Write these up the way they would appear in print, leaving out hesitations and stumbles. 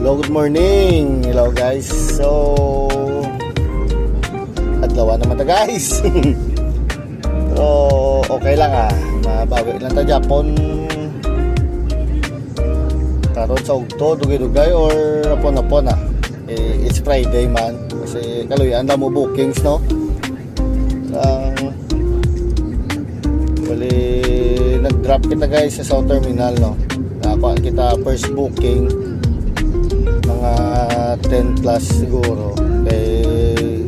Hello, good morning. Hello guys. So adlaw naman ta guys. So okay lang mabawi lang ta Japon. Karon sa ugto dugay-dugay or apon-apon it's Friday man. Kasi kaluyan na mo bookings no. Bali nag-drop kita guys sa South Terminal no. Nakuha kita first booking mga 10 plus siguro kay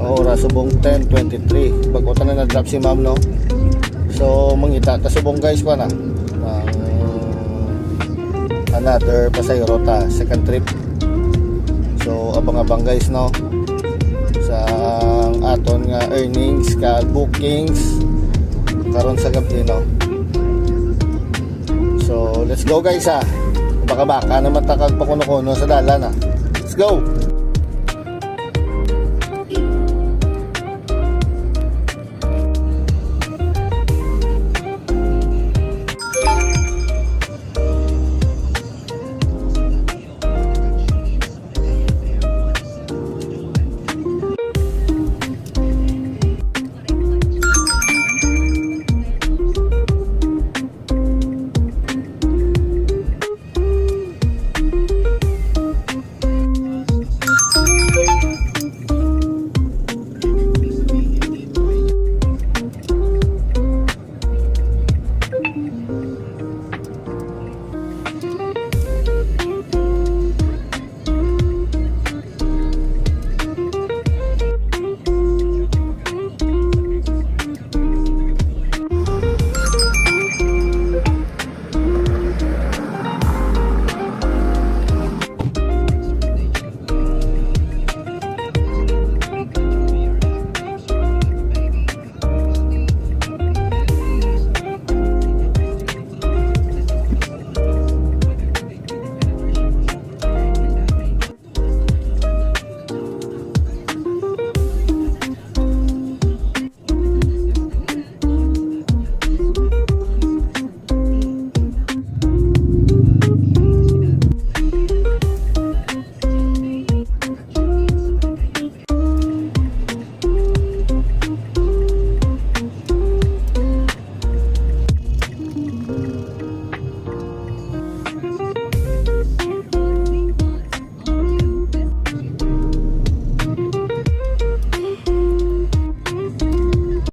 oras subong 10:23 bago ta na drop si ma'am no. So mangita ta subong guys ko na another pasayro ta second trip. So abang-abang guys no sa aton nga earnings ka bookings karon sa gabi no. So let's go guys baka naman takag pakuno-kuno sa dalan let's go.